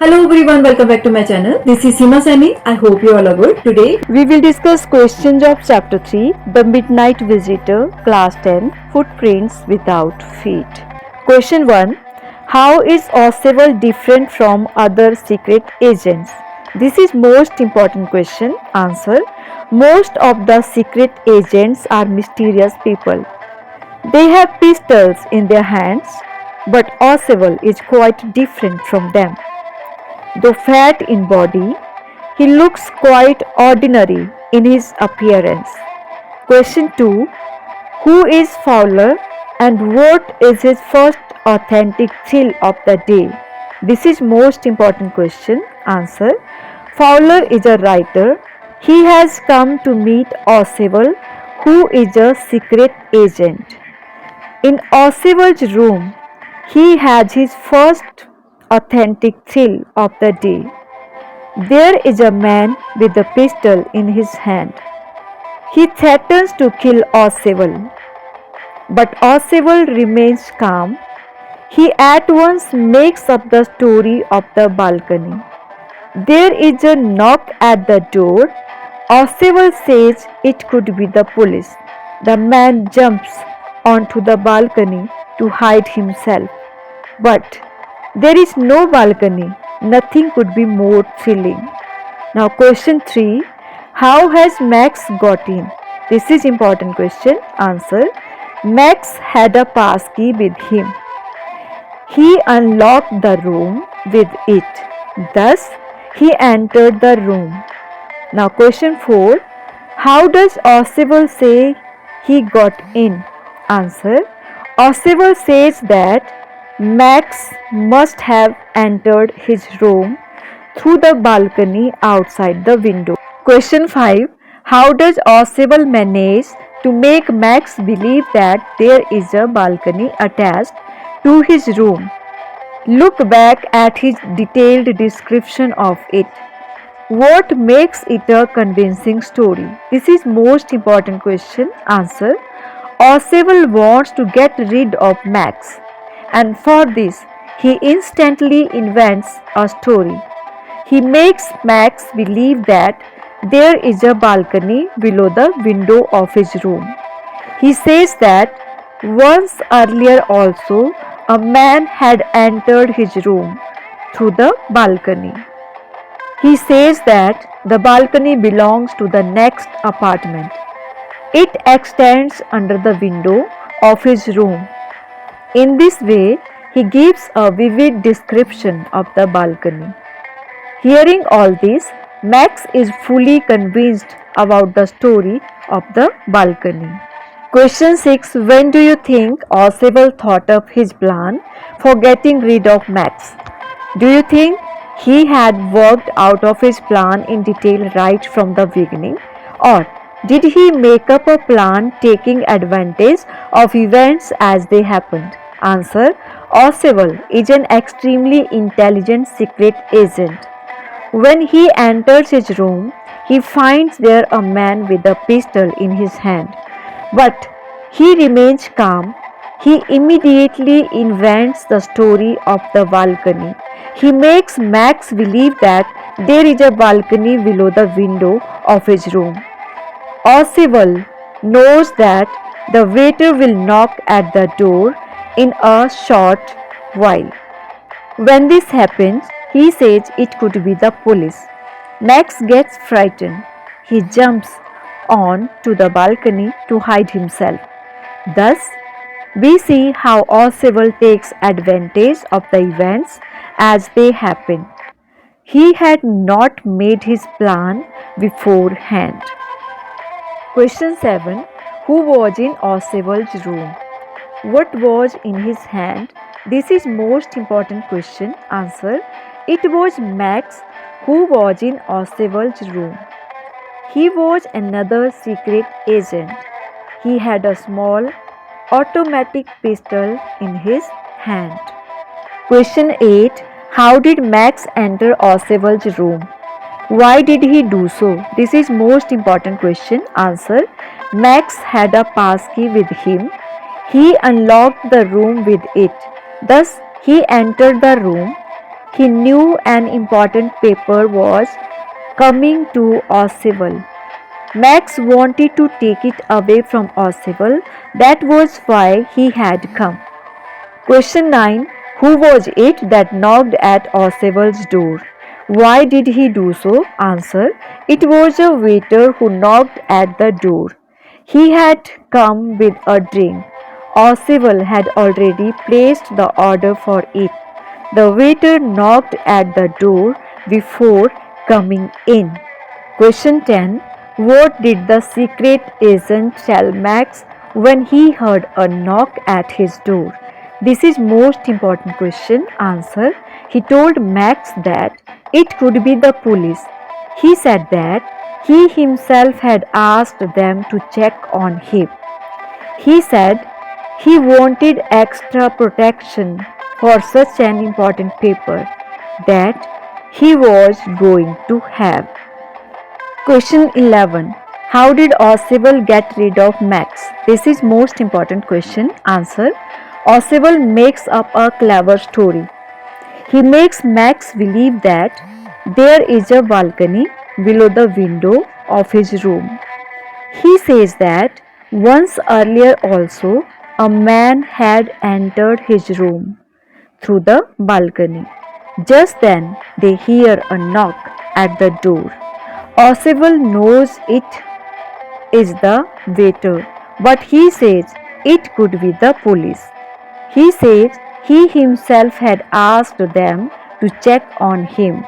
Hello everyone, welcome back to my channel. This is Seema Saini. I hope you all are good. Today We will discuss questions of Chapter 3, The Midnight Visitor, Class 10, Footprints Without Feet. Question 1. How is Oswald different from other secret agents? This is most important question. Answer. Most of the secret agents are mysterious people. They have pistols in their hands, but Oswald is quite different from them. Though fat in body, he looks quite ordinary in his appearance. Question 2. Who is Fowler and what is his first authentic thrill of the day? This is most important question. Answer. Fowler is a writer. He has come to meet Oswald, who is a secret agent. In Oswald's room, he has his first authentic thrill of the day. There is a man with a pistol in his hand. He threatens to kill Oswald, but Oswald remains calm. He at once makes up the story of the balcony. There is a knock at the door. Oswald says it could be the police. The man jumps onto the balcony to hide himself. But there is no balcony. Nothing could be more thrilling. Now question 3. How has Max got in? This is important question. Answer. Max had a passkey with him. He unlocked the room with it. Thus, he entered the room. Now question 4. How does Oswald say he got in? Answer. Oswald says that Max must have entered his room through the balcony outside the window. Question 5. How does Oswald manage to make Max believe that there is a balcony attached to his room? Look back at his detailed description of it. What makes it a convincing story? This is most important question. Answer. Oswald wants to get rid of Max, and for this he instantly invents a story. He makes Max believe that there is a balcony below the window of his room. He says that once earlier also a man had entered his room through the balcony. He says that the balcony belongs to the next apartment. It extends under the window of his room. In this way, he gives a vivid description of the balcony. Hearing all this, Max is fully convinced about the story of the balcony. Question 6. When do you think Oswald thought up his plan for getting rid of Max? Do you think he had worked out of his plan in detail right from the beginning, or did he make up a plan taking advantage of events as they happened? Answer. Oswald is an extremely intelligent secret agent. When he enters his room, he finds there a man with a pistol in his hand. But he remains calm. He immediately invents the story of the balcony. He makes Max believe that there is a balcony below the window of his room. Oswald knows that the waiter will knock at the door in a short while. When this happens, he says it could be the police. Max gets frightened. He jumps on to the balcony to hide himself. Thus, we see how Oswald takes advantage of the events as they happen. He had not made his plan beforehand. Question 7. Who was in Oswald's room? What was in his hand? This is most important question. Answer. It was Max who was in Oswald's room. He was another secret agent. He had a small automatic pistol in his hand. Question 8. How did Max enter Oswald's room? Why did he do so? This is most important question. Answer. Max had a passkey with him. He unlocked the room with it. Thus, he entered the room. He knew an important paper was coming to Oswald. Max wanted to take it away from Oswald. That was why he had come. Question 9. Who was it that knocked at Oswald's door? Why did he do so? Answer. It was a waiter who knocked at the door. He had come with a drink. Oswald had already placed the order for it. The waiter knocked at the door before coming in. Question 10. What did the secret agent tell Max when he heard a knock at his door? This is most important question. Answer. He told Max that it could be the police. He said that he himself had asked them to check on him. He said he wanted extra protection for such an important paper that he was going to have. Question 11. How did Oswald get rid of Max? This is most important question. Answer. Oswald makes up a clever story. He makes Max believe that there is a balcony below the window of his room. He says that once earlier also a man had entered his room through the balcony. Just then they hear a knock at the door. Oswald knows it is the waiter, but he says it could be the police. He says he himself had asked them to check on him.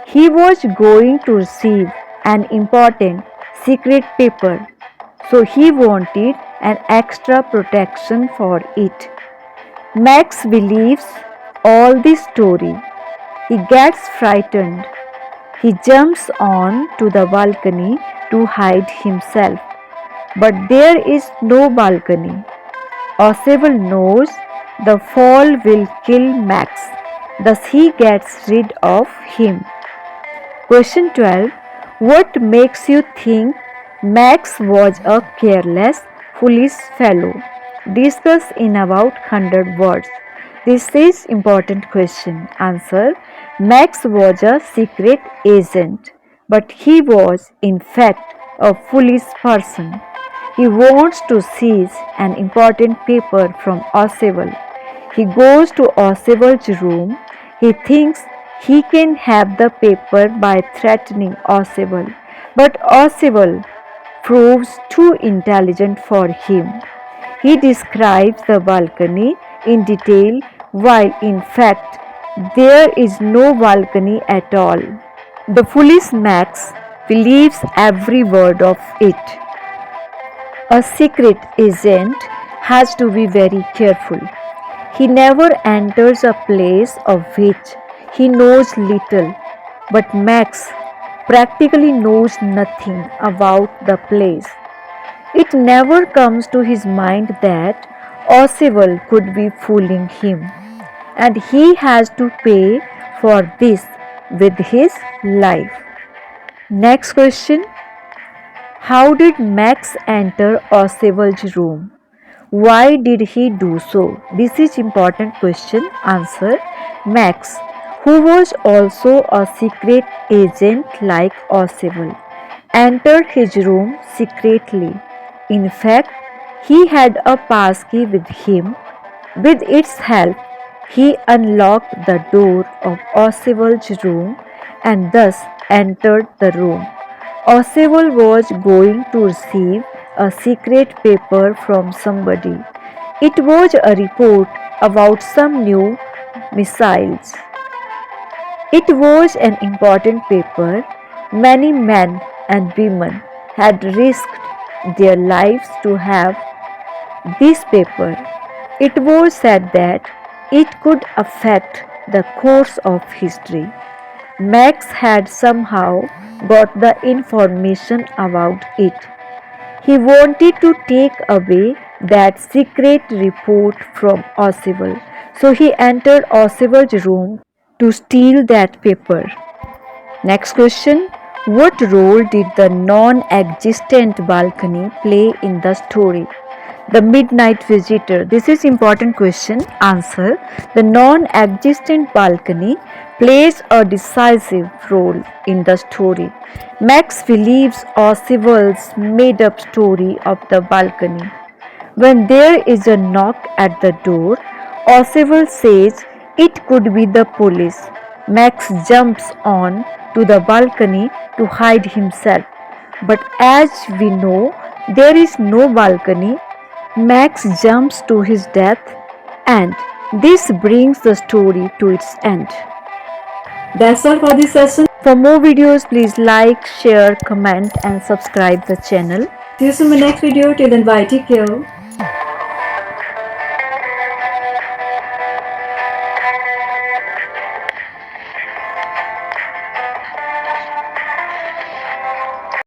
He was going to receive an important secret paper, so he wanted an extra protection for it. Max believes all this story. He gets frightened. He jumps on to the balcony to hide himself. But there is no balcony. Oswald knows the fall will kill Max. Thus he gets rid of him. Question 12. What makes you think Max was a careless, foolish fellow? Discuss in about 100 words. This is important question. Answer. Max was a secret agent, but he was in fact a foolish person. He wants to seize an important paper from Oswald. He goes to Oswald's room. He thinks he can have the paper by threatening Oswald, but Oswald proves too intelligent for him. He describes the balcony in detail while in fact there is no balcony at all. The foolish Max believes every word of it. A secret agent has to be very careful. He never enters a place of which he knows little, but Max practically knows nothing about the place. It never comes to his mind that Oswald could be fooling him, and he has to pay for this with his life. Next question. How did Max enter Oswald's room? Why did he do so? This is important question. Answer. Max, who was also a secret agent like Oswald, entered his room secretly. In fact, he had a passkey with him. With its help, he unlocked the door of Oswald's room and thus entered the room. Oswald was going to receive a secret paper from somebody. It was a report about some new missiles. It was an important paper. Many men and women had risked their lives to have this paper. It was said that it could affect the course of history. Max had somehow got the information about it. He wanted to take away that secret report from Oswald, so he entered Oswald's room to steal that paper. Next question. What role did the non-existent balcony play in the story? The midnight visitor. This is important question. Answer. The non-existent balcony plays a decisive role in the story. Max believes Oswald's made-up story of the balcony. When there is a knock at the door, Oswald says it could be the police. Max jumps on to the balcony to hide himself. But as we know, there is no balcony. Max jumps to his death, and this brings the story to its end. That's all for this session. For more videos, please like, share, comment, and subscribe the channel. See you soon in my next video. Till then, bye. Take care.